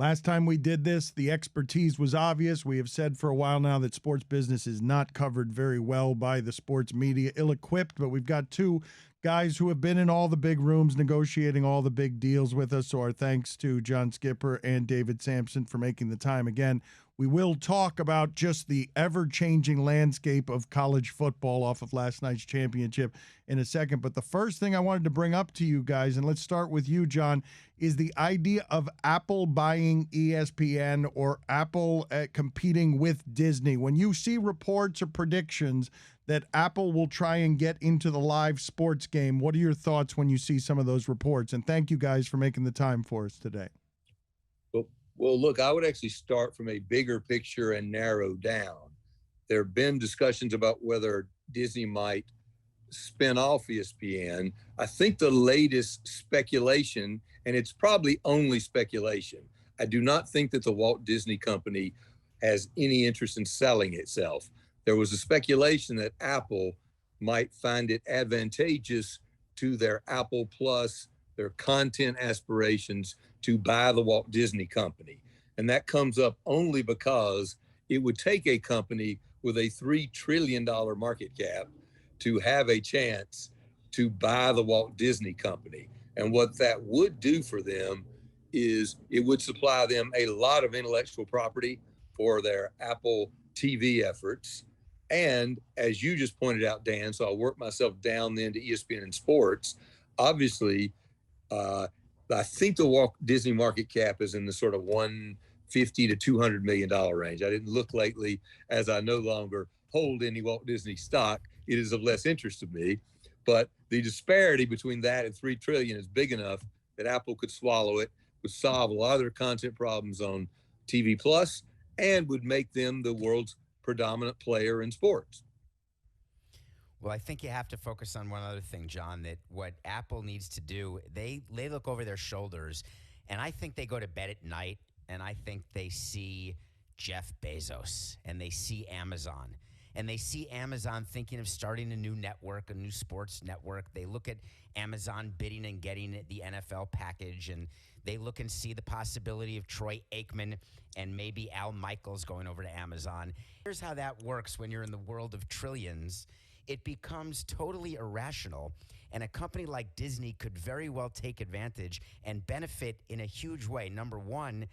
Last time we did this, the expertise was obvious. We have said for a while now that sports business is not covered very well by the sports media, ill-equipped, but we've got two guys who have been in all the big rooms negotiating all the big deals with us. So our thanks to John Skipper and David Samson for making the time again. We will talk about just the ever-changing landscape of college football off of last night's championship in a second. But the first thing I wanted to bring up to you guys, and let's start with you, John, is the idea of Apple buying ESPN or Apple competing with Disney. When you see reports or predictions that Apple will try and get into the live sports game, what are your thoughts when you see some of those reports? And thank you guys for making the time for us today. Well, look, I would actually start from a bigger picture and narrow down. There have been discussions about whether Disney might spin off ESPN. I think the latest speculation, and it's probably only speculation, I do not think that the Walt Disney Company has any interest in selling itself. There was a speculation that Apple might find it advantageous to their Apple Plus, their content aspirations, to buy the Walt Disney Company. And that comes up only because it would take a company with a $3 trillion market cap to have a chance to buy the Walt Disney Company. And what that would do for them is it would supply them a lot of intellectual property for their Apple TV efforts. And as you just pointed out, Dan, so I'll work myself down then to ESPN and sports. Obviously, I think the Walt Disney market cap is in the sort of $150 to $200 million range. I didn't look lately, as I no longer hold any Walt Disney stock. It is of less interest to me. But the disparity between that and $3 trillion is big enough that Apple could swallow it, would solve a lot of their content problems on TV Plus, and would make them the world's predominant player in sports. Well, I think you have to focus on one other thing, John, that what Apple needs to do, they look over their shoulders, and I think they go to bed at night, and I think they see Jeff Bezos, and they see Amazon, and they see Amazon thinking of starting a new network, a new sports network. They look at Amazon bidding and getting the NFL package, and they look and see the possibility of Troy Aikman and maybe Al Michaels going over to Amazon. Here's how that works when you're in the world of trillions. It becomes totally irrational, and a company like Disney could very well take advantage and benefit in a huge way. Number one,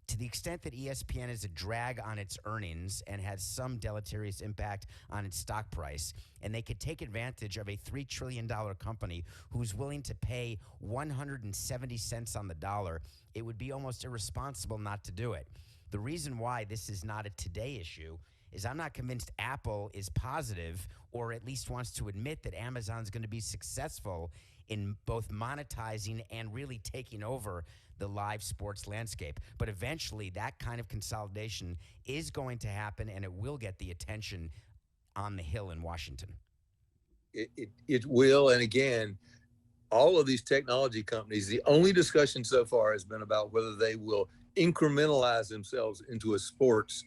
to the extent that ESPN is a drag on its earnings and has some deleterious impact on its stock price, and they could take advantage of a $3 trillion company who's willing to pay 170 cents on the dollar, it would be almost irresponsible not to do it. The reason why this is not a today issue is I'm not convinced Apple is positive or at least wants to admit that Amazon's going to be successful in both monetizing and really taking over the live sports landscape. But eventually that kind of consolidation is going to happen, and it will get the attention on the Hill in Washington. It will. And again, all of these technology companies, the only discussion so far has been about whether they will incrementalize themselves into a sports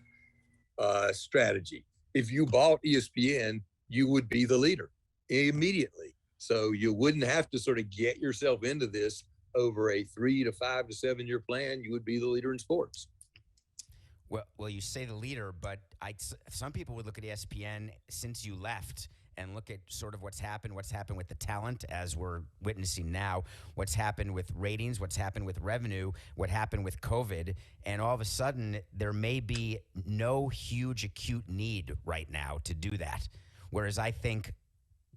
strategy. If you bought ESPN, you would be the leader immediately. So you wouldn't have to sort of get yourself into this over a 3 to 5 to 7 year plan. You would be the leader in sports. Well, you say the leader, but some people would look at ESPN since you left and look at sort of what's happened with the talent as we're witnessing now, what's happened with ratings, what's happened with revenue, what happened with COVID, and all of a sudden there may be no huge acute need right now to do that. Whereas I think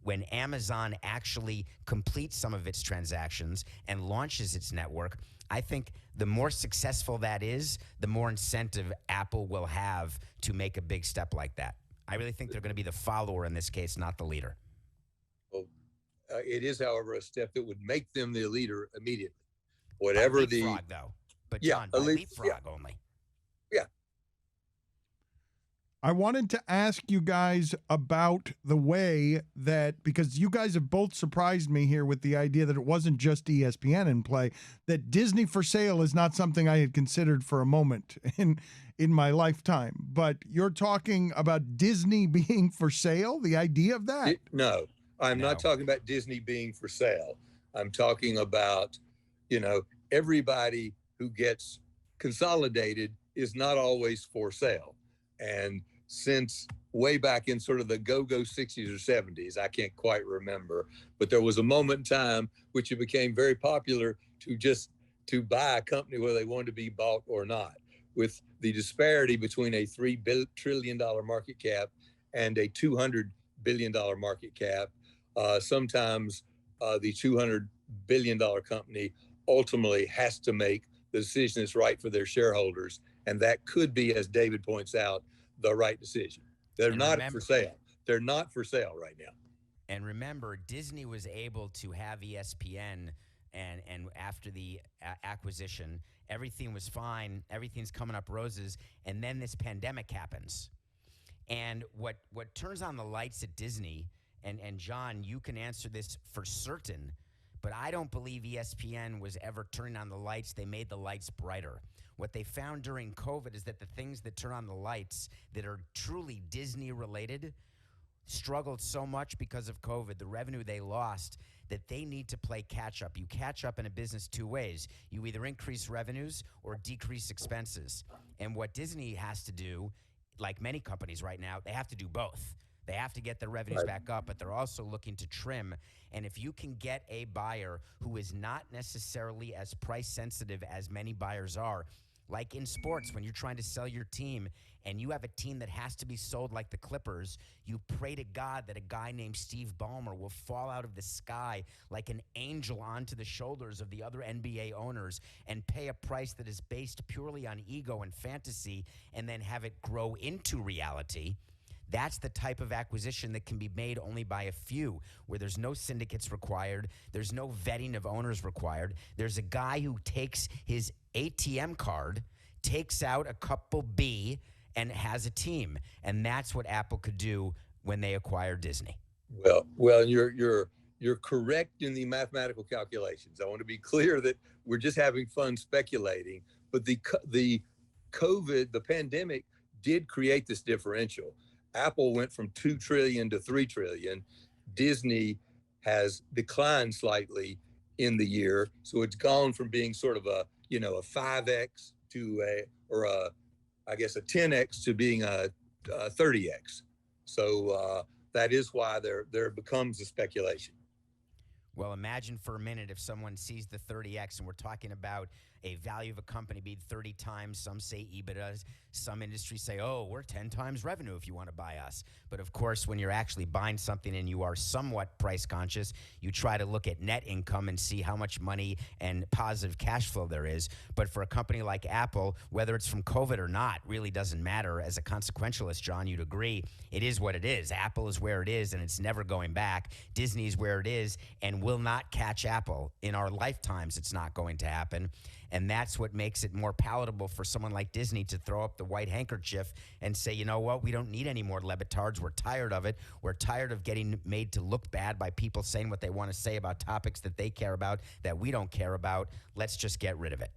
when Amazon actually completes some of its transactions and launches its network, I think the more successful that is, the more incentive Apple will have to make a big step like that. I really think they're going to be the follower in this case, not the leader. Well, it is, however, a step that would make them the leader immediately. Whatever by leapfrog, though. But John, by leapfrog only. Yeah. I wanted to ask you guys about the way that, because you guys have both surprised me here with the idea that it wasn't just ESPN in play, that Disney for sale is not something I had considered for a moment in my lifetime. But you're talking about Disney being for sale, the idea of that? No, I'm not talking about Disney being for sale. I'm talking about, everybody who gets consolidated is not always for sale. And since way back in sort of the go-go 60s or 70s, I can't quite remember, but there was a moment in time which it became very popular to buy a company whether they wanted to be bought or not. With the disparity between a $3 trillion market cap and a $200 billion market cap, sometimes the $200 billion company ultimately has to make the decision that's right for their shareholders. And that could be, as David points out, the right decision. They're not for sale. They're not for sale right now. And remember, Disney was able to have ESPN, and after the acquisition, everything was fine. Everything's coming up roses. And then this pandemic happens. And what turns on the lights at Disney, and John, you can answer this for certain, but I don't believe ESPN was ever turning on the lights. They made the lights brighter. What they found during COVID is that the things that turn on the lights that are truly Disney related struggled so much because of COVID, the revenue they lost, that they need to play catch up. You catch up in a business two ways. You either increase revenues or decrease expenses. And what Disney has to do, like many companies right now, they have to do both. They have to get their revenues back up, but they're also looking to trim. And if you can get a buyer who is not necessarily as price sensitive as many buyers are, like in sports, when you're trying to sell your team and you have a team that has to be sold like the Clippers, you pray to God that a guy named Steve Ballmer will fall out of the sky like an angel onto the shoulders of the other NBA owners and pay a price that is based purely on ego and fantasy and then have it grow into reality. That's the type of acquisition that can be made only by a few, where there's no syndicates required, there's no vetting of owners required. There's a guy who takes his ATM card, takes out a couple B, and has a team. And that's what Apple could do when they acquire Disney. Well, you're correct in the mathematical calculations. I want to be clear that we're just having fun speculating, but the COVID, the pandemic, did create this differential. Apple went from 2 trillion to 3 trillion. Disney has declined slightly in the year. So it's gone from being sort of a 5X to a 10X to being a 30X. So that is why there becomes a speculation. Well, imagine for a minute if someone sees the 30X, and we're talking about a value of a company being 30 times. Some say EBITDA. Some industries say, oh, we're 10 times revenue if you want to buy us. But of course, when you're actually buying something and you are somewhat price conscious, you try to look at net income and see how much money and positive cash flow there is. But for a company like Apple, whether it's from COVID or not, really doesn't matter. As a consequentialist, John, you'd agree, it is what it is. Apple is where it is, and it's never going back. Disney is where it is and will not catch Apple. In our lifetimes, it's not going to happen. And that's what makes it more palatable for someone like Disney to throw up the white handkerchief and say, you know what, we don't need any more LeBatards. We're tired of it. We're tired of getting made to look bad by people saying what they want to say about topics that they care about, that we don't care about. Let's just get rid of it.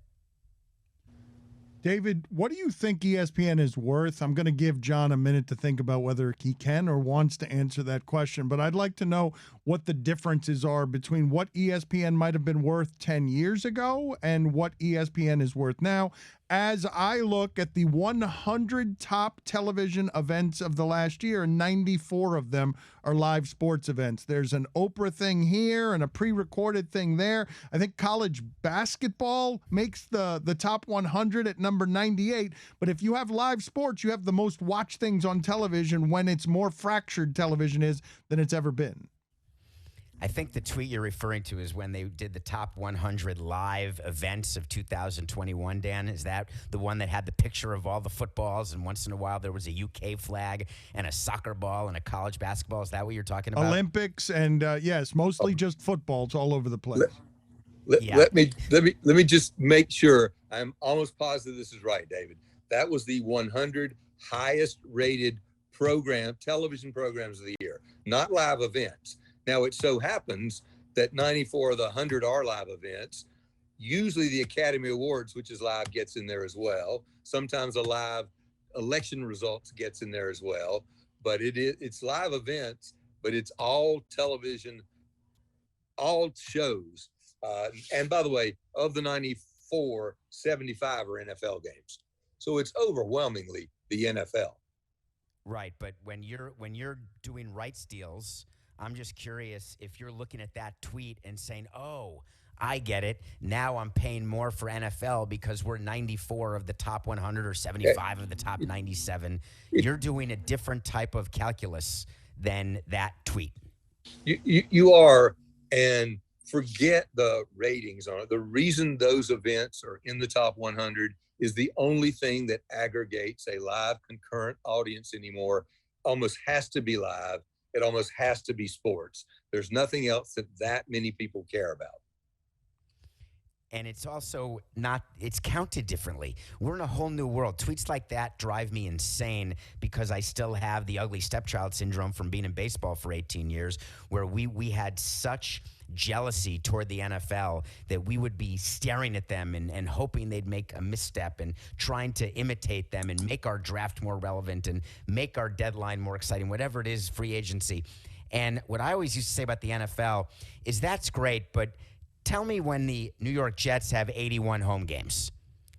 David, what do you think ESPN is worth? I'm going to give John a minute to think about whether he can or wants to answer that question, but I'd like to know what the differences are between what ESPN might have been worth 10 years ago and what ESPN is worth now. As I look at the 100 top television events of the last year, 94 of them are live sports events. There's an Oprah thing here and a pre-recorded thing there. I think college basketball makes the top 100 at number 98. But if you have live sports, you have the most watched things on television when it's more fractured television is than it's ever been. I think the tweet you're referring to is when they did the top 100 live events of 2021, Dan. Is that the one that had the picture of all the footballs, and once in a while there was a UK flag and a soccer ball and a college basketball? Is that what you're talking about? Olympics and yes, mostly just footballs all over the place. Let me just make sure. I'm almost positive this is right, David. That was the 100 highest rated television programs of the year, not live events. Now, it so happens that 94 of the 100 are live events. Usually the Academy Awards, which is live, gets in there as well. Sometimes a live election results gets in there as well. But it's live events, but it's all television, all shows. And by the way, of the 4, 75 are NFL games. So it's overwhelmingly the NFL. Right, but when you're doing rights deals, I'm just curious if you're looking at that tweet and saying, "Oh, I get it. Now I'm paying more for NFL because we're 94 of the top 100 or 75 of the top 97." You're doing a different type of calculus than that tweet. You are, and forget the ratings on it. The reason those events are in the top 100 is the only thing that aggregates a live concurrent audience anymore. Almost has to be live. It almost has to be sports. There's nothing else that many people care about. And it's also not, it's counted differently. We're in a whole new world. Tweets like that drive me insane because I still have the ugly stepchild syndrome from being in baseball for 18 years, where we had such jealousy toward the NFL that we would be staring at them and hoping they'd make a misstep and trying to imitate them and make our draft more relevant and make our deadline more exciting, whatever it is, free agency. And what I always used to say about the NFL is that's great, but tell me when the New York Jets have 81 home games.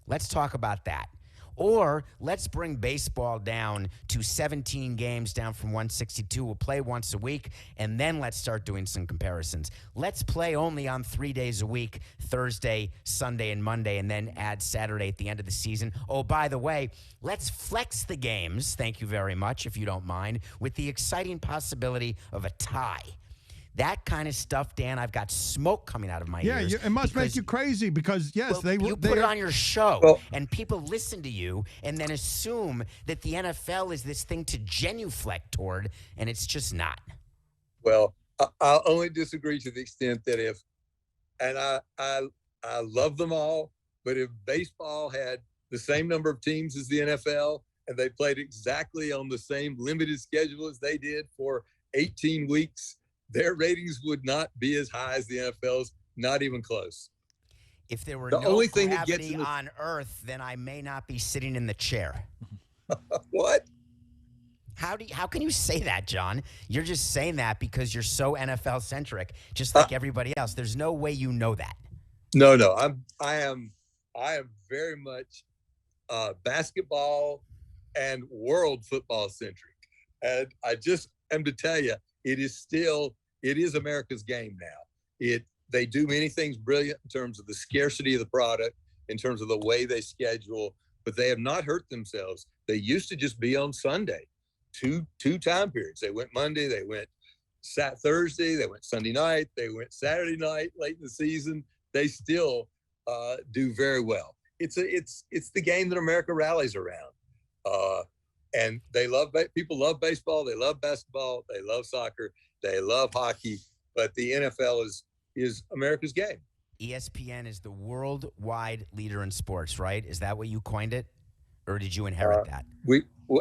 Let's talk about that. Or let's bring baseball down to 17 games, down from 162. We'll play once a week, and then let's start doing some comparisons. Let's play only on 3 days a week, Thursday, Sunday, and Monday, and then add Saturday at the end of the season. Oh, by the way, let's flex the games, thank you very much, if you don't mind, with the exciting possibility of a tie. That kind of stuff, Dan, I've got smoke coming out of my ears. Yeah, it must make you crazy because, yes, well, you put it on your show, and people listen to you and then assume that the NFL is this thing to genuflect toward, and it's just not. Well, I'll only disagree to the extent that I love them all, but if baseball had the same number of teams as the NFL and they played exactly on the same limited schedule as they did for 18 weeks, their ratings would not be as high as the NFL's, not even close. If there were no only thing gravity on Earth, then I may not be sitting in the chair. What? How can you say that, John? You're just saying that because you're so NFL centric, just like everybody else. There's no way you know that. No, I am very much basketball and world football centric, and I just am to tell you, it is America's game now. They do many things brilliant in terms of the scarcity of the product, in terms of the way they schedule, but they have not hurt themselves. They used to just be on Sunday, two time periods. They went Monday, they went Thursday, they went Sunday night, they went Saturday night late in the season. They still do very well. It's the game that America rallies around. And people love baseball, they love basketball, they love soccer, they love hockey, but the NFL is America's game. ESPN is the worldwide leader in sports, right? Is that what you coined it, or did you inherit that?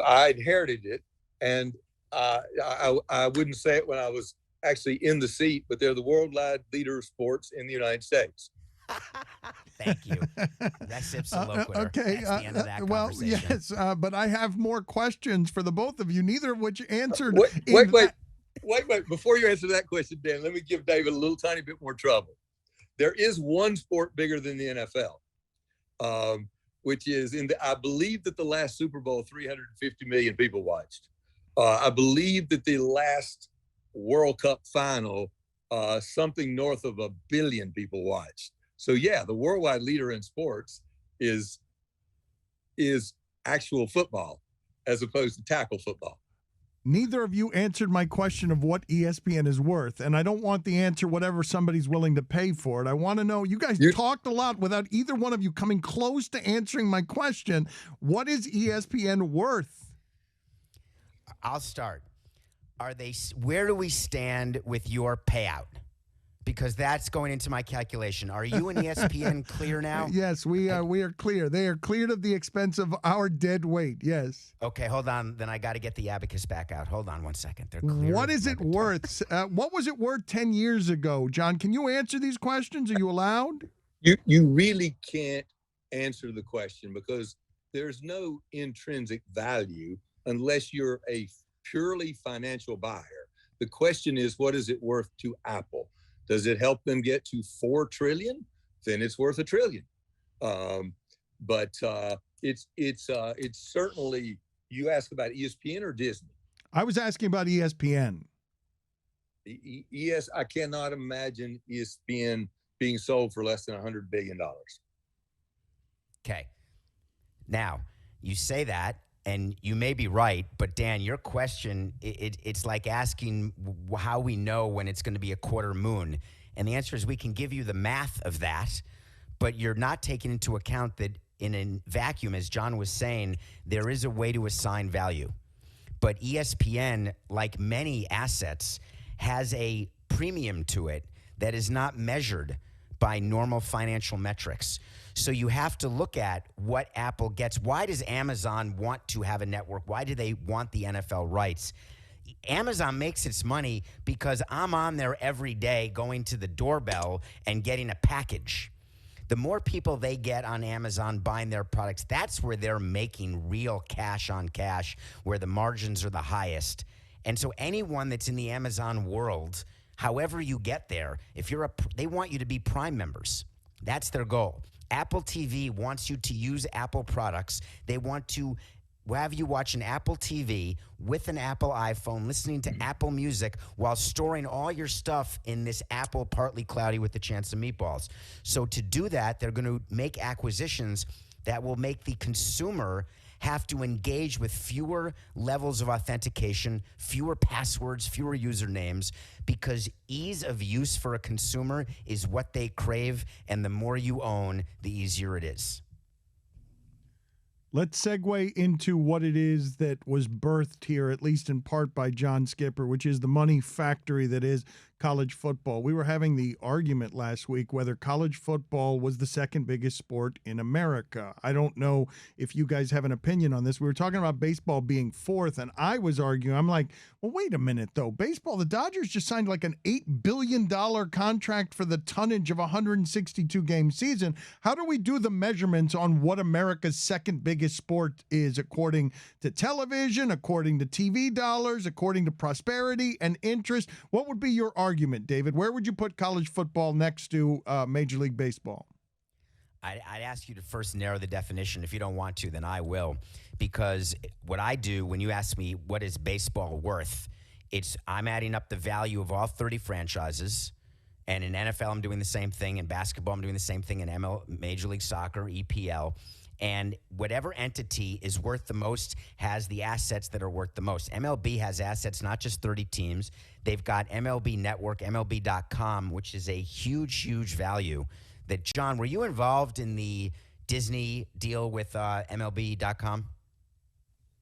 I inherited it, and I wouldn't say it when I was actually in the seat, but they're the worldwide leader of sports in the United States. Thank you. Res ipsa loquitur. Okay. That's the end of that well, conversation. yes, but I have more questions for the both of you, neither of which answered. Wait. Before you answer that question, Dan, let me give David a little tiny bit more trouble. There is one sport bigger than the NFL, which is I believe that the last Super Bowl, 350 million people watched. I believe that the last World Cup final, something north of 1 billion people watched. So yeah, the worldwide leader in sports is actual football as opposed to tackle football. Neither of you answered my question of what ESPN is worth, and I don't want the answer whatever somebody's willing to pay for it. I want to know, you guys talked a lot without either one of you coming close to answering my question. What is ESPN worth? I'll start. Where do we stand with your payout? Because that's going into my calculation. Are you and ESPN clear now? Yes, we are clear. They are cleared of the expense of our dead weight. Yes. Okay, hold on. Then I got to get the abacus back out. Hold on one second. They're clear. What is it worth? What was it worth 10 years ago, John? Can you answer these questions? Are you allowed? You really can't answer the question because there's no intrinsic value unless you're a purely financial buyer. The question is, what is it worth to Apple? Does it help them get to $4 trillion? Then it's worth $1 trillion. But it's certainly. You ask about ESPN or Disney? I was asking about ESPN. I cannot imagine ESPN being sold for less than $100 billion. Okay. Now, you say that, and you may be right, but Dan, your question, it's like asking how we know when it's going to be a quarter moon. And the answer is we can give you the math of that, but you're not taking into account that in a vacuum, as John was saying, there is a way to assign value. But ESPN, like many assets, has a premium to it that is not measured by normal financial metrics. So you have to look at what Apple gets. Why does Amazon want to have a network? Why do they want the NFL rights? Amazon makes its money because I'm on there every day going to the doorbell and getting a package. The more people they get on Amazon buying their products, that's where they're making real cash on cash, where the margins are the highest. And so anyone that's in the Amazon world, however you get there, they want you to be Prime members. That's their goal. Apple TV wants you to use Apple products. They want to have you watch an Apple TV with an Apple iPhone, listening to Apple Music while storing all your stuff in this Apple Partly Cloudy with the Chance of Meatballs. So to do that, they're going to make acquisitions that will make the consumer have to engage with fewer levels of authentication, fewer passwords, fewer usernames, because ease of use for a consumer is what they crave, and the more you own, the easier it is. Let's segue into what it is that was birthed here, at least in part by John Skipper, which is the money factory that is college football. We were having the argument last week whether college football was the second biggest sport in America. I don't know if you guys have an opinion on this. We were talking about baseball being fourth, and I was arguing, I'm like, well, wait a minute, though. Baseball, the Dodgers just signed like an $8 billion contract for the tonnage of a 162-game season. How do we do the measurements on what America's second biggest sport is according to television, according to TV dollars, according to prosperity and interest? What would be your argument, David? Where would you put college football next to Major League Baseball? I'd ask you to first narrow the definition. If you don't want to, then I will. Because what I do when you ask me what is baseball worth, I'm adding up the value of all 30 franchises. And in NFL, I'm doing the same thing. In basketball, I'm doing the same thing. In Major League Soccer, EPL. And whatever entity is worth the most has the assets that are worth the most. MLB has assets, not just 30 teams. They've got MLB Network, MLB.com, which is a huge, huge value. That, John, were you involved in the Disney deal with MLB.com?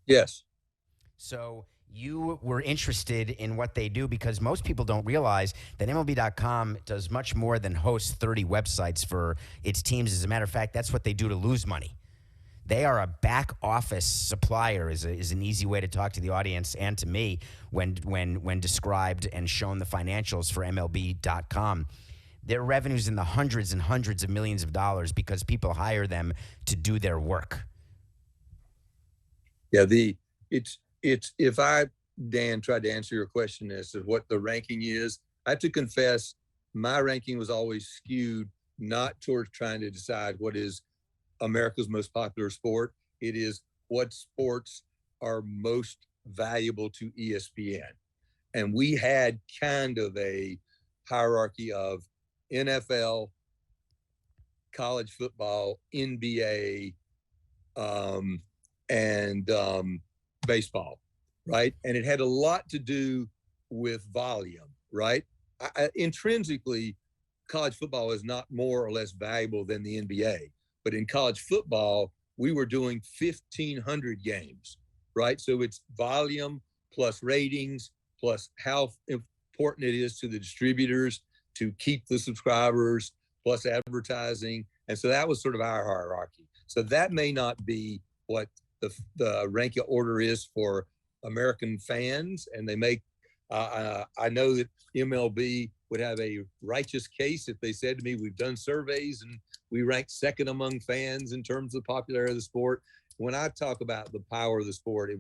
Yes. So you were interested in what they do because most people don't realize that MLB.com does much more than host 30 websites for its teams. As a matter of fact, that's what they do to lose money. They are a back office supplier is an easy way to talk to the audience and to me when described and shown the financials for MLB.com. Their revenue's in the hundreds and hundreds of millions of dollars because people hire them to do their work. Yeah, it's if I, Dan, tried to answer your question as to what the ranking is, I have to confess my ranking was always skewed not towards trying to decide what is America's most popular sport. It is what sports are most valuable to ESPN. And we had kind of a hierarchy of NFL, college football, NBA, and baseball, right? And it had a lot to do with volume, right? Intrinsically, college football is not more or less valuable than the NBA. But in college football, we were doing 1,500 games, right? So it's volume plus ratings plus how important it is to the distributors to keep the subscribers plus advertising. And so that was sort of our hierarchy. So that may not be what the ranking order is for American fans. And they make, I know that MLB would have a righteous case if they said to me, we've done surveys and we rank second among fans in terms of popularity of the sport. When I talk about the power of the sport,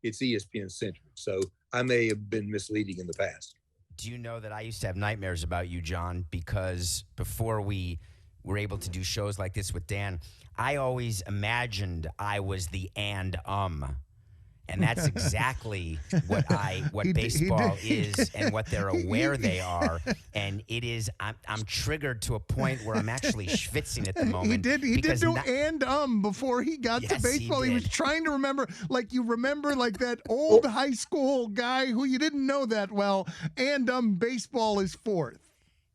it's ESPN centric. So I may have been misleading in the past. Do you know that I used to have nightmares about you, John, because before we we're able to do shows like this with Dan, I always imagined I was the and that's exactly what baseball is and what they're aware they are. And it is, I'm triggered to a point where I'm actually schwitzing at the moment. He did do before he got to baseball. He was trying to remember, like you remember, like that old high school guy who you didn't know that well. Baseball is fourth.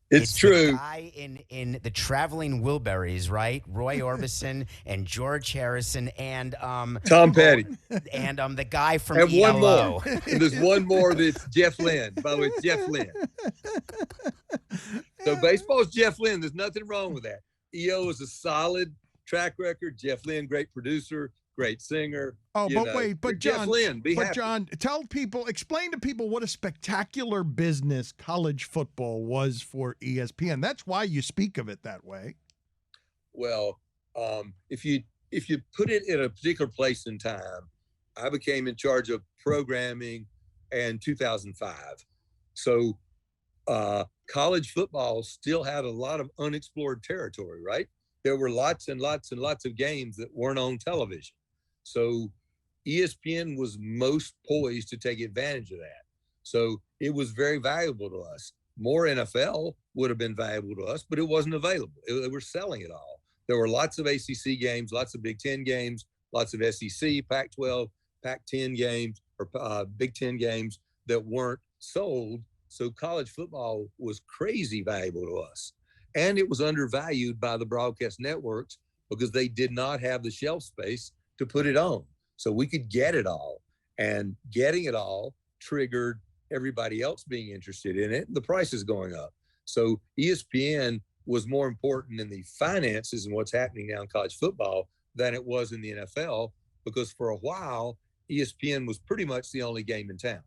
It's true. The guy in the Traveling Wilburys, right? Roy Orbison and George Harrison and Tom Petty and the guy from and ELO. one more. And there's one more that's Jeff Lynne. By the way, it's Jeff Lynne. So baseball's Jeff Lynne. There's nothing wrong with that. EO is a solid track record. Jeff Lynne, great producer, great singer. Oh, but John, Jeff Lynne, John, explain to people what a spectacular business college football was for ESPN. That's why you speak of it that way. Well, if you put it in a particular place in time, I became in charge of programming in 2005. So college football still had a lot of unexplored territory, right? There were lots and lots and lots of games that weren't on television. So ESPN was most poised to take advantage of that. So it was very valuable to us. More NFL would have been valuable to us, but it wasn't available. They were selling it all. There were lots of ACC games, lots of Big Ten games, lots of SEC, Pac-12, Pac-10 games, or Big Ten games that weren't sold. So college football was crazy valuable to us. And it was undervalued by the broadcast networks because they did not have the shelf space to put it on. So we could get it all. And getting it all triggered everybody else being interested in it. The price is going up. So ESPN was more important in the finances and what's happening now in college football than it was in the NFL, because for a while, ESPN was pretty much the only game in town.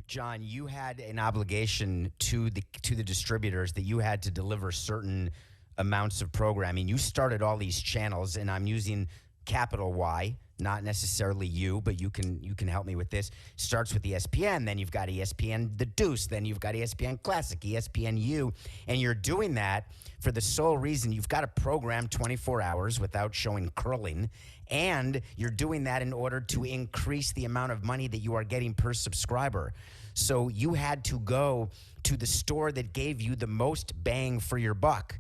John, you had an obligation to the distributors that you had to deliver certain amounts of programming. You started all these channels, and I'm using capital Y, not necessarily you, but you can help me with this. Starts with ESPN, then you've got ESPN The Deuce, then you've got ESPN Classic, ESPNU, and you're doing that for the sole reason you've got to program 24 hours without showing curling, and you're doing that in order to increase the amount of money that you are getting per subscriber. So you had to go to the store that gave you the most bang for your buck.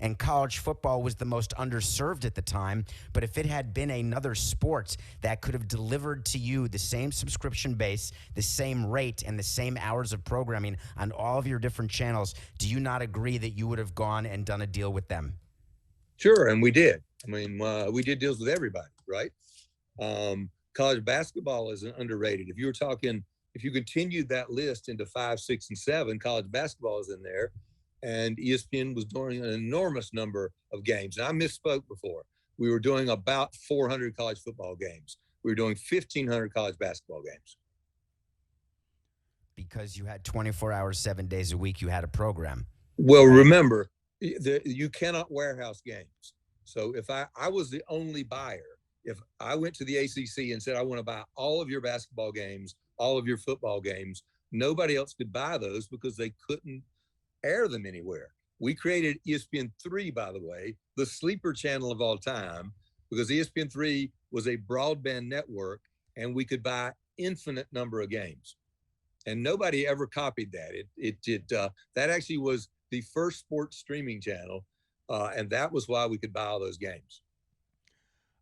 And college football was the most underserved at the time. But if it had been another sport that could have delivered to you the same subscription base, the same rate, and the same hours of programming on all of your different channels, do you not agree that you would have gone and done a deal with them? Sure, and we did. I mean, we did deals with everybody, right? College basketball is underrated. If you continued that list into 5, 6, and 7, college basketball is in there. And ESPN was doing an enormous number of games. And I misspoke before. We were doing about 400 college football games. We were doing 1,500 college basketball games. Because you had 24 hours, 7 days a week, you had a program. Well, remember, you cannot warehouse games. So if I was the only buyer, if I went to the ACC and said, I want to buy all of your basketball games, all of your football games, nobody else could buy those because they couldn't air them anywhere. We created ESPN3, by the way, the sleeper channel of all time, because ESPN3 was a broadband network and we could buy infinite number of games. And nobody ever copied that. It did. That actually was the first sports streaming channel. And that was why we could buy all those games.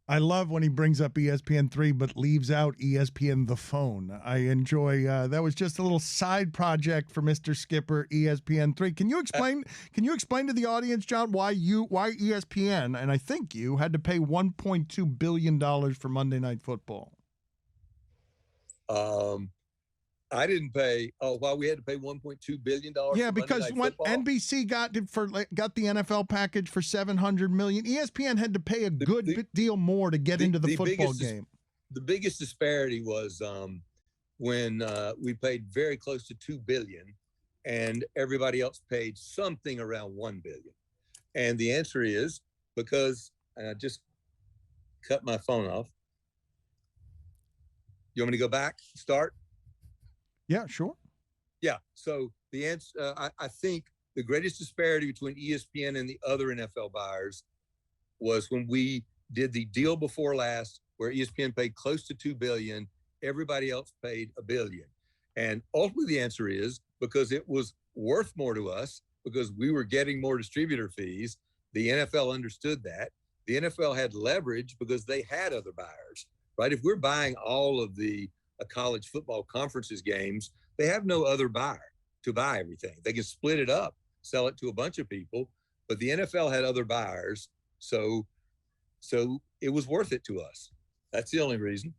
I love when he brings up ESPN3 but leaves out ESPN The Phone. I enjoy that was just a little side project for Mr. Skipper, ESPN3. Can you explain to the audience, John, why ESPN, and I think you had to pay $1.2 billion for Monday Night Football? I didn't pay. Why we had to pay $1.2 billion? Yeah, because when NBC got the NFL package for $700 million, ESPN had to pay a good deal more to get into the football game. The biggest disparity was when we paid very close to $2 billion, and everybody else paid something around $1 billion. And the answer is because I just cut my phone off. You want me to go back? Start? Yeah, sure. Yeah. So the answer, I think the greatest disparity between ESPN and the other NFL buyers was when we did the deal before last, where ESPN paid close to $2 billion. Everybody else paid $1 billion. And ultimately the answer is because it was worth more to us, because we were getting more distributor fees. The NFL understood that. The NFL had leverage because they had other buyers, right? If we're buying all of the college football conferences games, they have no other buyer to buy everything. They can split it up, sell it to a bunch of people, but the NFL had other buyers. So it was worth it to us. That's the only reason.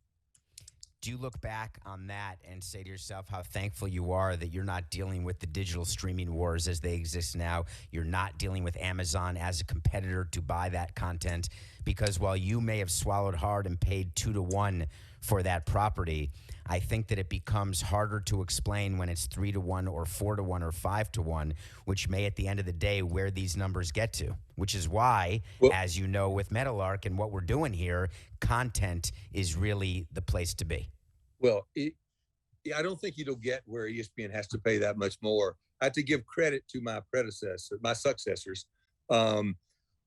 Do you look back on that and say to yourself how thankful you are that you're not dealing with the digital streaming wars as they exist now? You're not dealing with Amazon as a competitor to buy that content, because while you may have swallowed hard and paid 2 to 1 for that property, I think that it becomes harder to explain when it's 3 to 1 or 4 to 1 or 5 to 1, which may at the end of the day where these numbers get to, which is why, as you know, with Metalark and what we're doing here, content is really the place to be. Well, I don't think it'll get where ESPN has to pay that much more. I have to give credit to my successors. And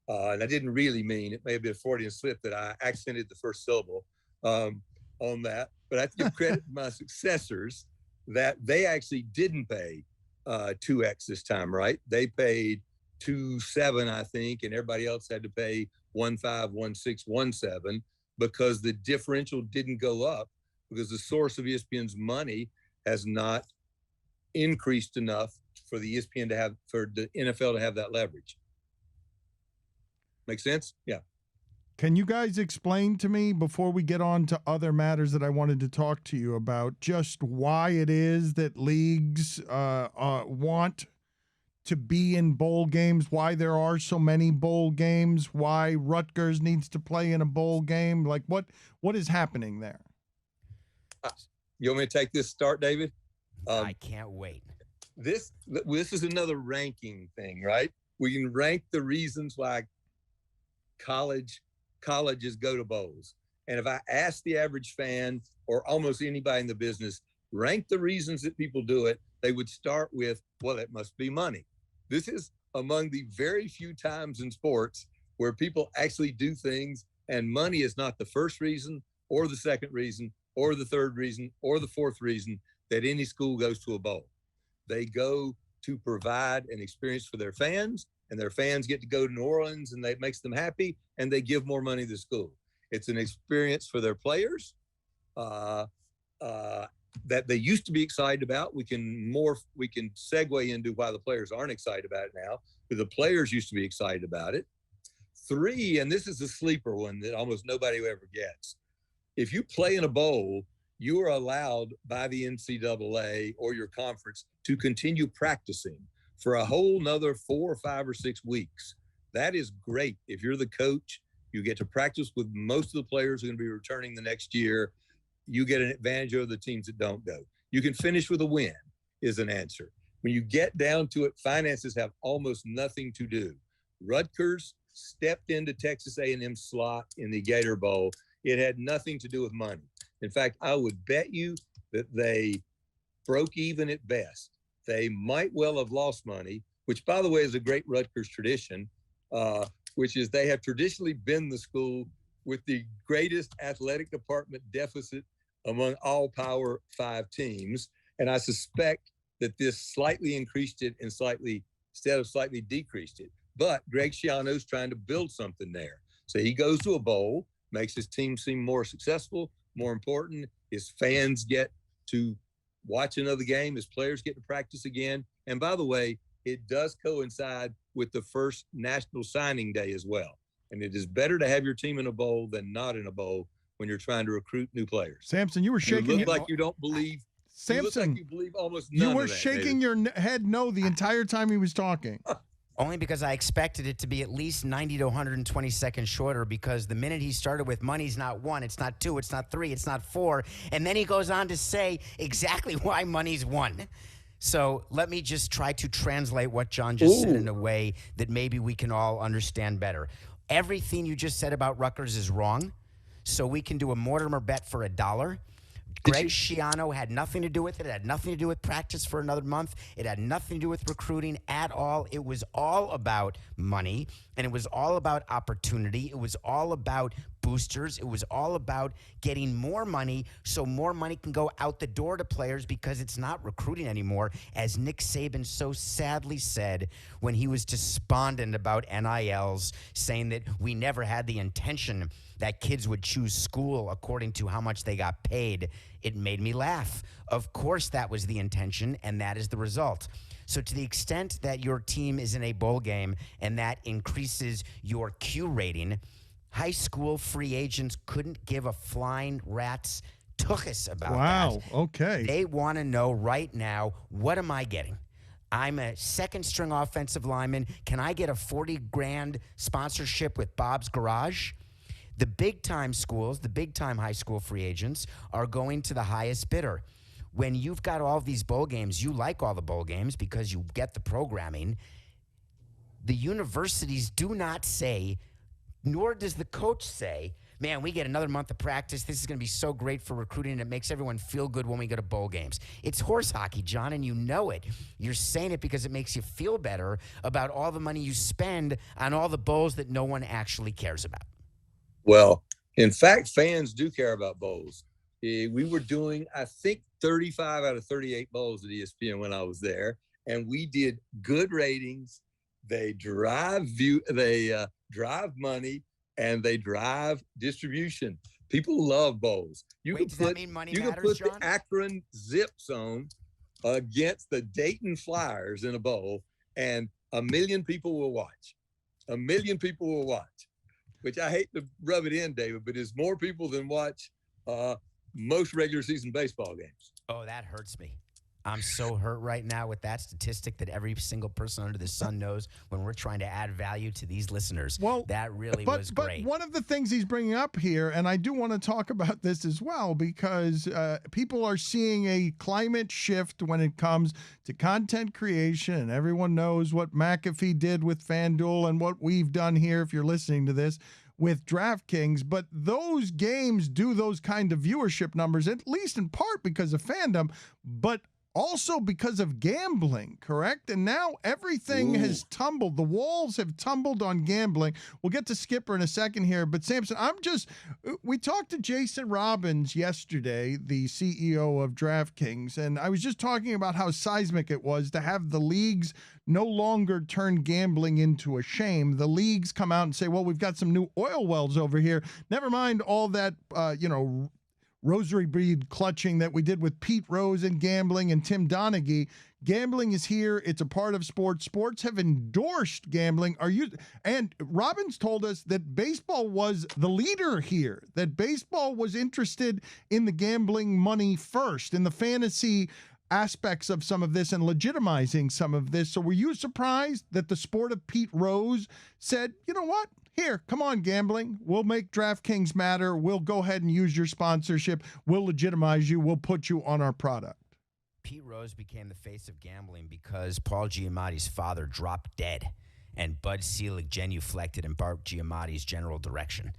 I didn't really mean, it may have been a Freudian slip that I accented the first syllable on that, but I have to give credit to my successors that they actually didn't pay 2x this time, right? They paid 2.7, I think, and everybody else had to pay 1.5, 1.6, 1.7 because the differential didn't go up, because the source of ESPN's money has not increased enough for the ESPN to have, for the NFL to have that leverage. Make sense? Yeah. Can you guys explain to me, before we get on to other matters that I wanted to talk to you about, just why it is that leagues want to be in bowl games, why there are so many bowl games, why Rutgers needs to play in a bowl game? Like, what is happening there? You want me to take this start, David? I can't wait. This is another ranking thing, right? We can rank the reasons why colleges go to bowls. And if I ask the average fan or almost anybody in the business, rank the reasons that people do it, they would start with, well, it must be money. This is among the very few times in sports where people actually do things and money is not the first reason or the second reason or the third reason or the fourth reason that any school goes to a bowl. They go to provide an experience for their fans, and their fans get to go to New Orleans, and that makes them happy, and they give more money to the school. It's an experience for their players that they used to be excited about. We can segue into why the players aren't excited about it now, but the players used to be excited about it. 3, and this is a sleeper one that almost nobody ever gets. If you play in a bowl, you are allowed by the NCAA or your conference to continue practicing for a whole nother 4 or 5 or 6 weeks. That is great. If you're the coach, you get to practice with most of the players who are going to be returning the next year. You get an advantage over the teams that don't go. You can finish with a win is an answer. When you get down to it, finances have almost nothing to do. Rutgers stepped into Texas A&M slot in the Gator Bowl. It had nothing to do with money. In fact, I would bet you that they broke even at best. They might well have lost money, which, by the way, is a great Rutgers tradition, which is they have traditionally been the school with the greatest athletic department deficit among all Power 5 teams. And I suspect that this slightly increased it and slightly decreased it. But Greg Schiano's trying to build something there. So he goes to a bowl, makes his team seem more successful, more important. His fans get to watch another game. His players get to practice again. And by the way, it does coincide with the first National Signing Day as well. And it is better to have your team in a bowl than not in a bowl when you're trying to recruit new players. Samson, you were shaking. You look like you don't believe. Samson, you look like you believe almost none you were of that, shaking dude. your head no the entire time he was talking. Only because I expected it to be at least 90 to 120 seconds shorter, because the minute he started with money's not 1, it's not 2, it's not 3, it's not 4. And then he goes on to say exactly why money's 1. So let me just try to translate what John just said in a way that maybe we can all understand better. Everything you just said about Rutgers is wrong. So we can do a Mortimer bet for $1. Greg Schiano had nothing to do with it. It had nothing to do with practice for another month. It had nothing to do with recruiting at all. It was all about money, and it was all about opportunity. It was all about boosters. It was all about getting more money so more money can go out the door to players, because it's not recruiting anymore, as Nick Saban so sadly said when he was despondent about NILs, saying that we never had the intention that kids would choose school according to how much they got paid. It made me laugh. Of course that was the intention, and that is the result. So to the extent that your team is in a bowl game and that increases your Q rating, high school free agents couldn't give a flying rat's tuchus about that. Wow, okay. They want to know right now, what am I getting? I'm a second-string offensive lineman. Can I get a $40,000 sponsorship with Bob's Garage? The big-time schools, the big-time high school free agents are going to the highest bidder. When you've got all these bowl games, you like all the bowl games because you get the programming. The universities do not say, nor does the coach say, man, we get another month of practice. This is going to be so great for recruiting, and it makes everyone feel good when we go to bowl games. It's horse hockey, John, and you know it. You're saying it because it makes you feel better about all the money you spend on all the bowls that no one actually cares about. Well, in fact, fans do care about bowls. We were doing, I think, 35 out of 38 bowls at ESPN when I was there, and we did good ratings. They drive drive money, and they drive distribution. People love bowls. Does that mean money you matters, can put John? the Akron Zip Zone against the Dayton Flyers in a bowl, and 1 million people will watch. 1 million people will watch. Which I hate to rub it in, David, but it's more people than watch most regular season baseball games. Oh, that hurts me. I'm so hurt right now with that statistic that every single person under the sun knows when we're trying to add value to these listeners. Well, that really was great. But one of the things he's bringing up here, and I do want to talk about this as well, because people are seeing a climate shift when it comes to content creation, and everyone knows what McAfee did with FanDuel and what we've done here, if you're listening to this, with DraftKings. But those games do those kind of viewership numbers, at least in part because of fandom, but also because of gambling, correct? And now everything has tumbled. The walls have tumbled on gambling. We'll get to Skipper in a second here, but Samson, we talked to Jason Robbins yesterday, the CEO of DraftKings, and I was just talking about how seismic it was to have the leagues no longer turn gambling into a shame. The leagues come out and say, well, we've got some new oil wells over here. Never mind all that, rosary bead clutching that we did with Pete Rose and gambling and Tim Donaghy. Gambling is here. It's a part of sports. Sports have endorsed gambling. And Robbins told us that baseball was the leader here, that baseball was interested in the gambling money first, in the fantasy aspects of some of this and legitimizing some of this. So were you surprised that the sport of Pete Rose said, you know what? Here, come on, gambling. We'll make DraftKings matter. We'll go ahead and use your sponsorship. We'll legitimize you. We'll put you on our product. Pete Rose became the face of gambling because Paul Giamatti's father dropped dead, and Bud Selig genuflected in Bart Giamatti's general direction.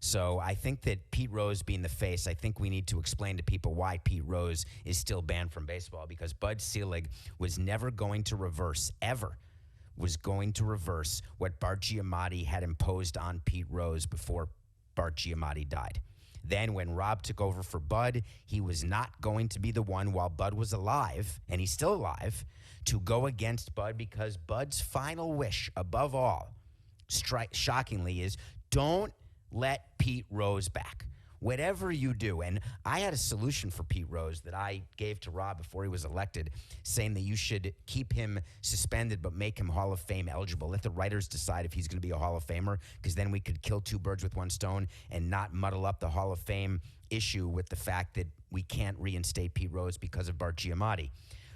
So I think that Pete Rose being the face, I think we need to explain to people why Pete Rose is still banned from baseball, because Bud Selig was never going to reverse, ever was going to reverse what Bart Giamatti had imposed on Pete Rose before Bart Giamatti died. Then when Rob took over for Bud, he was not going to be the one while Bud was alive, and he's still alive, to go against Bud, because Bud's final wish, above all, shockingly, is don't let Pete Rose back. Whatever you do, and I had a solution for Pete Rose that I gave to Rob before he was elected, saying that you should keep him suspended but make him Hall of Fame eligible. Let the writers decide if he's going to be a Hall of Famer, because then we could kill two birds with one stone and not muddle up the Hall of Fame issue with the fact that we can't reinstate Pete Rose because of Bart Giamatti.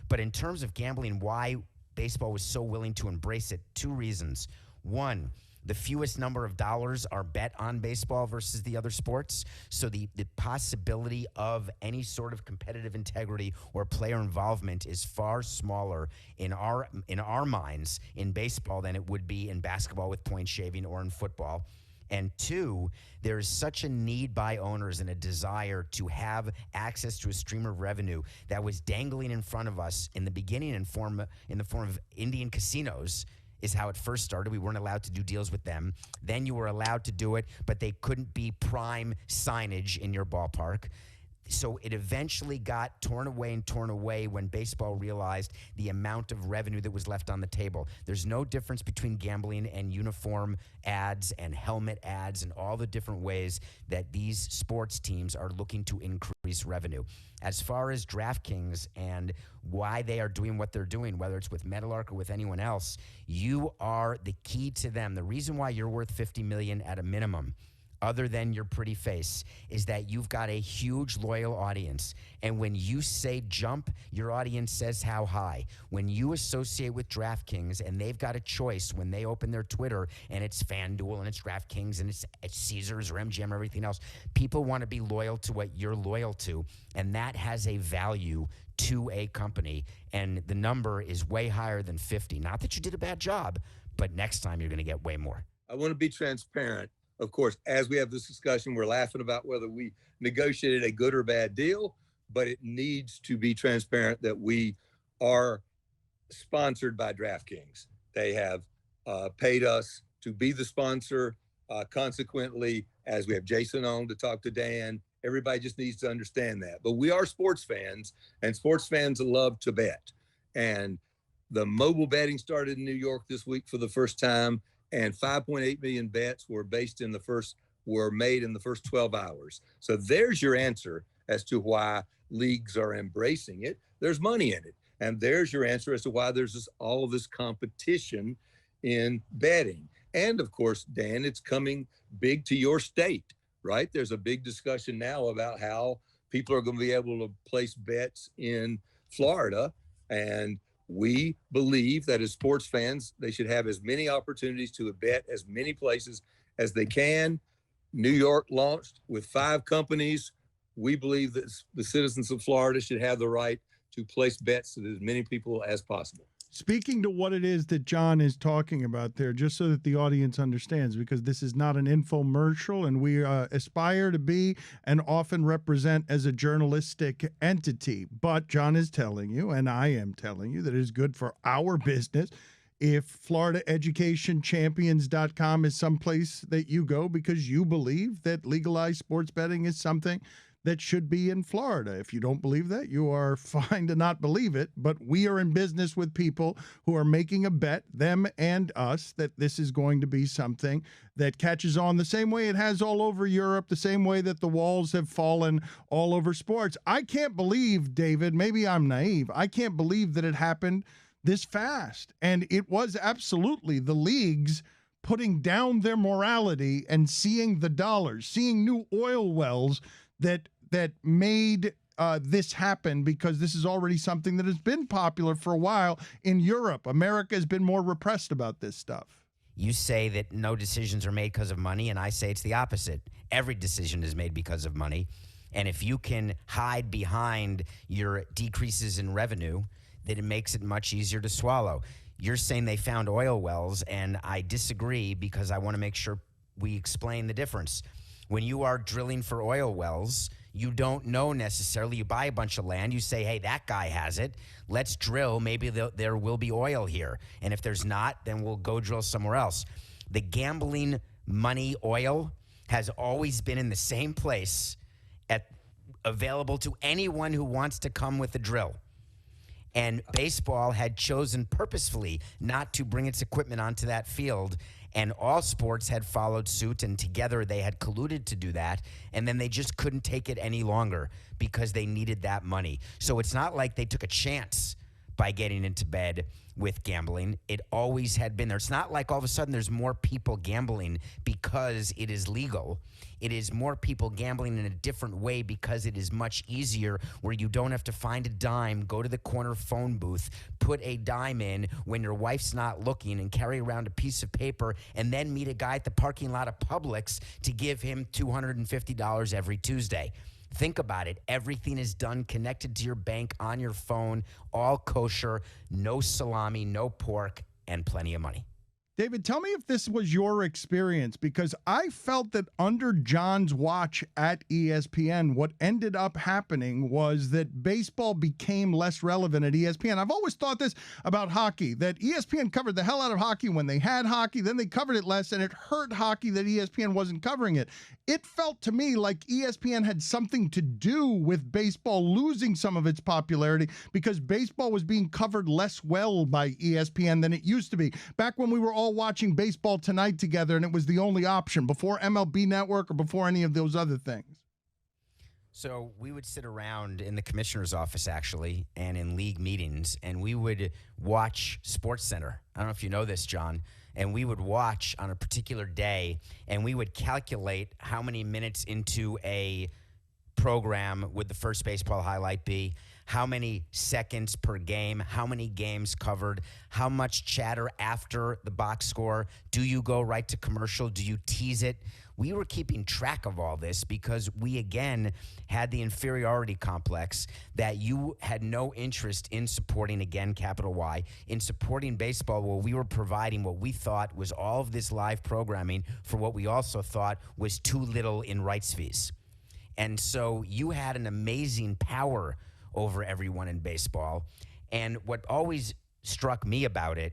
But in terms of gambling, why baseball was so willing to embrace it, two reasons. One, the fewest number of dollars are bet on baseball versus the other sports. So the possibility of any sort of competitive integrity or player involvement is far smaller in our minds in baseball than it would be in basketball with point shaving or in football. And two, there is such a need by owners and a desire to have access to a stream of revenue that was dangling in front of us in the beginning in the form of Indian casinos is how it first started. We weren't allowed to do deals with them. Then you were allowed to do it, but they couldn't be prime signage in your ballpark. So it eventually got torn away when baseball realized the amount of revenue that was left on the table. There's no difference between gambling and uniform ads and helmet ads and all the different ways that these sports teams are looking to increase revenue. As far as DraftKings and why they are doing what they're doing, whether it's with Meadowlark or with anyone else, you are the key to them. The reason why you're worth $50 million at a minimum, other than your pretty face, is that you've got a huge loyal audience. And when you say jump, your audience says how high. When you associate with DraftKings and they've got a choice when they open their Twitter and it's FanDuel and it's DraftKings and it's Caesars or MGM or everything else, people want to be loyal to what you're loyal to. And that has a value to a company. And the number is way higher than 50. Not that you did a bad job, but next time you're going to get way more. I want to be transparent. Of course, as we have this discussion, we're laughing about whether we negotiated a good or bad deal, but it needs to be transparent that we are sponsored by DraftKings. They have paid us to be the sponsor. Consequently, as we have Jason on to talk to Dan, everybody just needs to understand that. But we are sports fans, and sports fans love to bet. And the mobile betting started in New York this week for the first time. And 5.8 million bets were made in the first 12 hours. So there's your answer as to why leagues are embracing it. There's money in it. And there's your answer as to why there's all of this competition in betting. And of course, Dan, it's coming big to your state, right? There's a big discussion now about how people are going to be able to place bets in Florida. And we believe that as sports fans, they should have as many opportunities to bet as many places as they can. New York launched with 5 companies. We believe that the citizens of Florida should have the right to place bets to as many people as possible. Speaking to what it is that John is talking about there, just so that the audience understands, because this is not an infomercial, and we aspire to be and often represent as a journalistic entity. But John is telling you, and I am telling you, that it is good for our business if FloridaEducationChampions.com is someplace that you go because you believe that legalized sports betting is something that should be in Florida. If you don't believe that, you are fine to not believe it, but we are in business with people who are making a bet, them and us, that this is going to be something that catches on the same way it has all over Europe, the same way that the walls have fallen all over sports. I can't believe, David, maybe I'm naive, I can't believe that it happened this fast. And it was absolutely the leagues putting down their morality and seeing the dollars, seeing new oil wells that made this happen, because this is already something that has been popular for a while in Europe. America has been more repressed about this stuff. You say that no decisions are made because of money, and I say it's the opposite. Every decision is made because of money. And if you can hide behind your decreases in revenue, then it makes it much easier to swallow. You're saying they found oil wells, and I disagree because I want to make sure we explain the difference. When you are drilling for oil wells, you don't know necessarily. You buy a bunch of land. You say, hey, that guy has it. Let's drill. Maybe there will be oil here. And if there's not, then we'll go drill somewhere else. The gambling money, oil, has always been in the same place, available to anyone who wants to come with a drill. And baseball had chosen purposefully not to bring its equipment onto that field. And all sports had followed suit, and together they had colluded to do that. And then they just couldn't take it any longer because they needed that money. So it's not like they took a chance by getting into bed with gambling. It always had been there. It's not like all of a sudden there's more people gambling because it is legal. It is more people gambling in a different way because it is much easier, where you don't have to find a dime, go to the corner phone booth, put a dime in when your wife's not looking, and carry around a piece of paper, and then meet a guy at the parking lot of Publix to give him $250 every Tuesday. Think about it. Everything is done connected to your bank on your phone, all kosher, no salami, no pork, and plenty of money. David, tell me if this was your experience, because I felt that under John's watch at ESPN, what ended up happening was that baseball became less relevant at ESPN. I've always thought this about hockey, that ESPN covered the hell out of hockey when they had hockey, then they covered it less, and it hurt hockey that ESPN wasn't covering it. It felt to me like ESPN had something to do with baseball losing some of its popularity, because baseball was being covered less well by ESPN than it used to be. Back when we were all watching Baseball Tonight together and it was the only option before MLB Network or before any of those other things. So we would sit around in the commissioner's office, actually, and in league meetings, and we would watch SportsCenter. I don't know if you know this, John. And we would watch on a particular day, and we would calculate how many minutes into a program would the first baseball highlight be, how many seconds per game, how many games covered, how much chatter after the box score, do you go right to commercial, do you tease it? We were keeping track of all this because we, again, had the inferiority complex that you had no interest in supporting, again, capital Y, in supporting baseball, where we were providing what we thought was all of this live programming for what we also thought was too little in rights fees. And so you had an amazing power over everyone in baseball. And what always struck me about it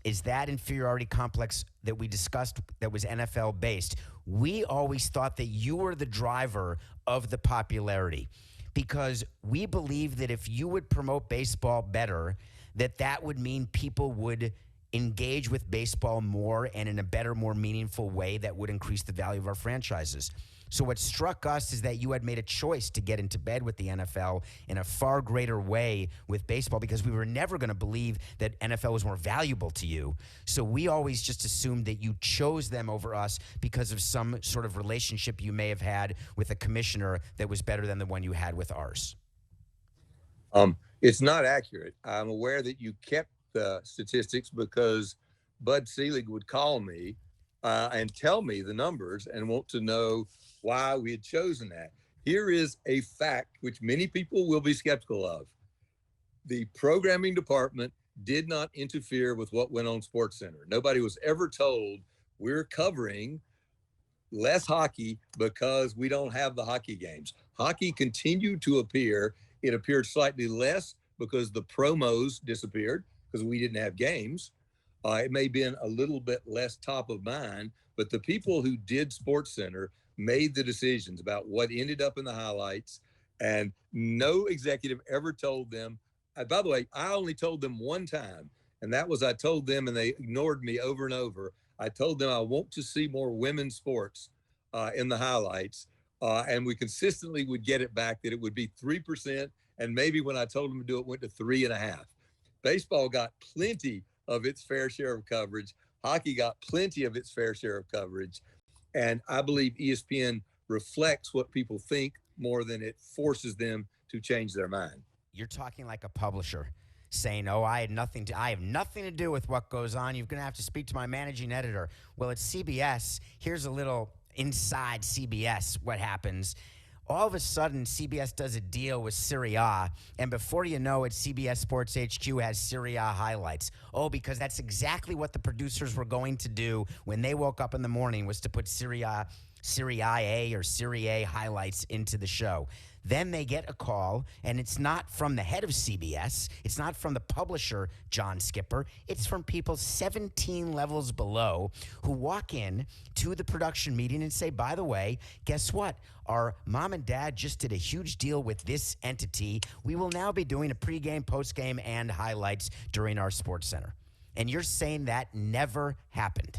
is that inferiority complex that we discussed that was NFL based. We always thought that you were the driver of the popularity, because we believe that if you would promote baseball better, that would mean people would engage with baseball more and in a better, more meaningful way that would increase the value of our franchises. So what struck us is that you had made a choice to get into bed with the NFL in a far greater way with baseball, because we were never going to believe that NFL was more valuable to you. So we always just assumed that you chose them over us because of some sort of relationship you may have had with a commissioner that was better than the one you had with ours. It's not accurate. I'm aware that you kept the statistics because Bud Selig would call me and tell me the numbers and want to know why we had chosen that. Here is a fact which many people will be skeptical of. The programming department did not interfere with what went on SportsCenter. Nobody was ever told we're covering less hockey because we don't have the hockey games. Hockey continued to appear. It appeared slightly less because the promos disappeared because we didn't have games. It may have been a little bit less top of mind, but the people who did SportsCenter made the decisions about what ended up in the highlights, and no executive ever told them. By the way, I only told them one time, and that was I told them, and they ignored me over and over. I told them I want to see more women's sports in the highlights, and we consistently would get it back that it would be 3%, and maybe when I told them to do it, went to 3.5%. Baseball got plenty of its fair share of coverage. Hockey got plenty of its fair share of coverage. And I believe ESPN reflects what people think more than it forces them to change their mind. You're talking like a publisher saying, oh, I have nothing to do with what goes on. You're going to have to speak to my managing editor. Well, at CBS, here's a little inside CBS what happens. All of a sudden, CBS does a deal with Serie A, and before you know it, CBS Sports HQ has Serie A highlights. Oh, because that's exactly what the producers were going to do when they woke up in the morning, was to put Serie A or Serie A highlights into the show. Then they get a call, and it's not from the head of CBS. It's not from the publisher, John Skipper. It's from people 17 levels below who walk in to the production meeting and say, by the way, guess what? Our mom and dad just did a huge deal with this entity. We will now be doing a pregame, postgame, and highlights during our SportsCenter. And you're saying that never happened?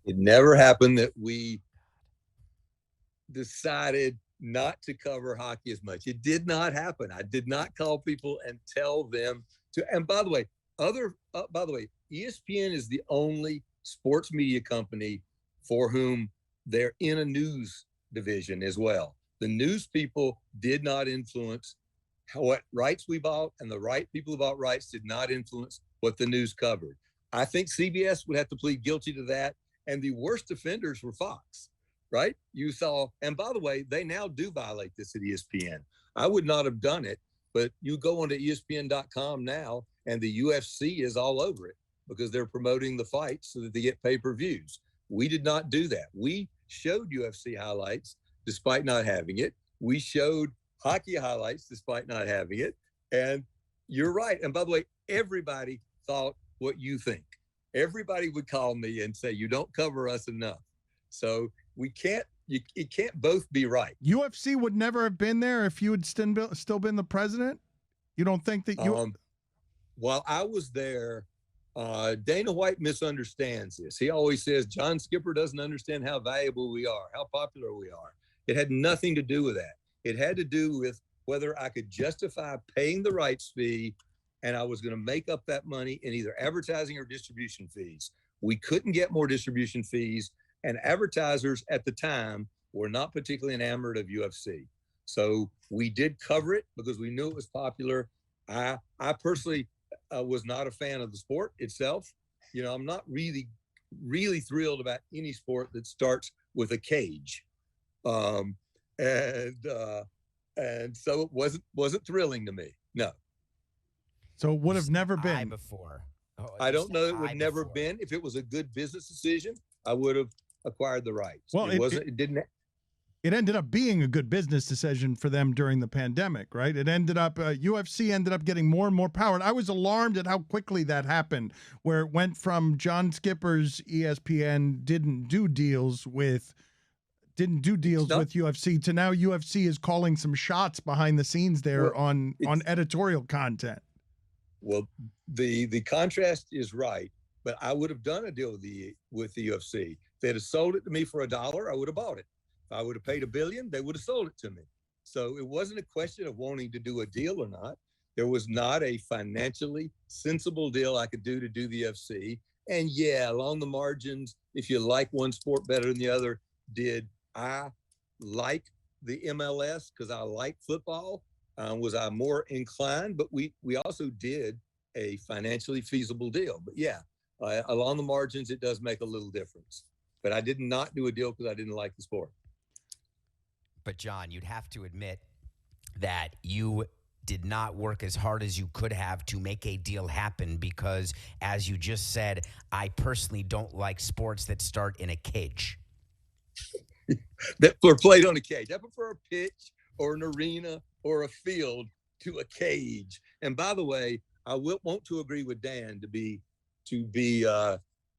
It never happened that we decided not to cover hockey as much. It did not happen. I did not call people and tell them to. And by the way, ESPN is the only sports media company for whom they're in a news division as well. The news people did not influence what rights we bought, and the right people who bought rights did not influence what the news covered. I think CBS would have to plead guilty to that. And the worst offenders were Fox. Right? You saw, and by the way, they now do violate this at ESPN. I would not have done it, but you go onto ESPN.com now, and the UFC is all over it. because they're promoting the fights so that they get pay-per-views. We did not do that. We showed UFC highlights despite not having it. We showed hockey highlights despite not having it. And you're right. And by the way, everybody thought what you think. Everybody would call me and say, you don't cover us enough. So it can't both be right. UFC would never have been there if you had still been the president? You don't think that you... While I was there, Dana White misunderstands this. He always says, John Skipper doesn't understand how valuable we are, how popular we are. It had nothing to do with that. It had to do with whether I could justify paying the rights fee, and I was going to make up that money in either advertising or distribution fees. We couldn't get more distribution fees, and advertisers at the time were not particularly enamored of UFC. So we did cover it because we knew it was popular. I personally was not a fan of the sport itself. You know, I'm not really thrilled about any sport that starts with a cage. And so it wasn't thrilling to me. No. So it would have never been before. I don't know. It would never been. If it was a good business decision, I would have acquired the rights. Well, it ended up being a good business decision for them during the pandemic, right? It ended up, UFC ended up getting more and more power. And I was alarmed at how quickly that happened, where it went from John Skipper's ESPN didn't do deals with UFC to now UFC is calling some shots behind the scenes there on editorial content. Well, the contrast is right, but I would have done a deal with the UFC. If they'd have sold it to me for $1, I would have bought it. If I would have paid $1 billion, they would have sold it to me. So it wasn't a question of wanting to do a deal or not. There was not a financially sensible deal I could do to do the UFC. And yeah, along the margins, if you like one sport better than the other, did I like the MLS because I like football? Was I more inclined? But we also did a financially feasible deal. But yeah, along the margins, it does make a little difference. But I did not do a deal because I didn't like the sport. But John, you'd have to admit that you did not work as hard as you could have to make a deal happen because, as you just said, I personally don't like sports that start in a cage. That were played on a cage. I prefer a pitch or an arena or a field to a cage. And by the way, I want to agree with Dan to be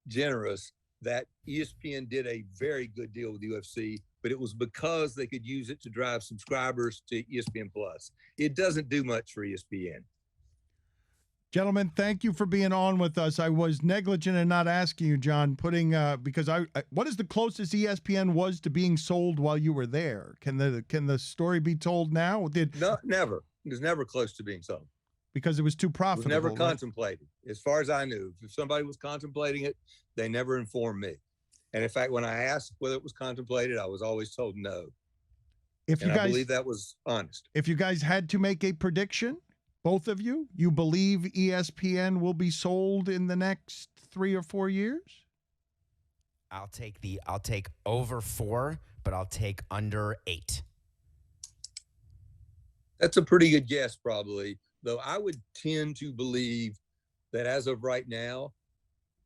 generous that ESPN did a very good deal with UFC, but it was because they could use it to drive subscribers to ESPN Plus. It doesn't do much for ESPN. Gentlemen, thank you for being on with us. I was negligent in not asking you, John, because what is the closest ESPN was to being sold while you were there? Can the story be told now? No, never. It was never close to being sold. Because it was too profitable. It was never contemplated. As far as I knew, if somebody was contemplating it, they never informed me. And in fact, when I asked whether it was contemplated, I was always told no. I believe that was honest. If you guys had to make a prediction, both of you believe ESPN will be sold in the next 3 or 4 years? I'll take over 4, but I'll take under 8. That's a pretty good guess, probably. Though I would tend to believe that as of right now,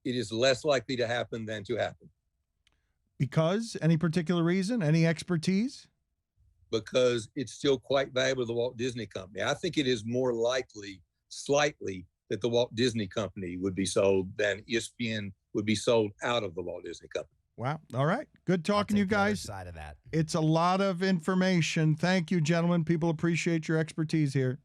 it is less likely to happen than to happen. Because? Any particular reason? Any expertise? Because it's still quite valuable to the Walt Disney Company. I think it is more likely, slightly, that the Walt Disney Company would be sold than ESPN would be sold out of the Walt Disney Company. Wow. All right. Good talking to you guys. Side of that. It's a lot of information. Thank you, gentlemen. People appreciate your expertise here.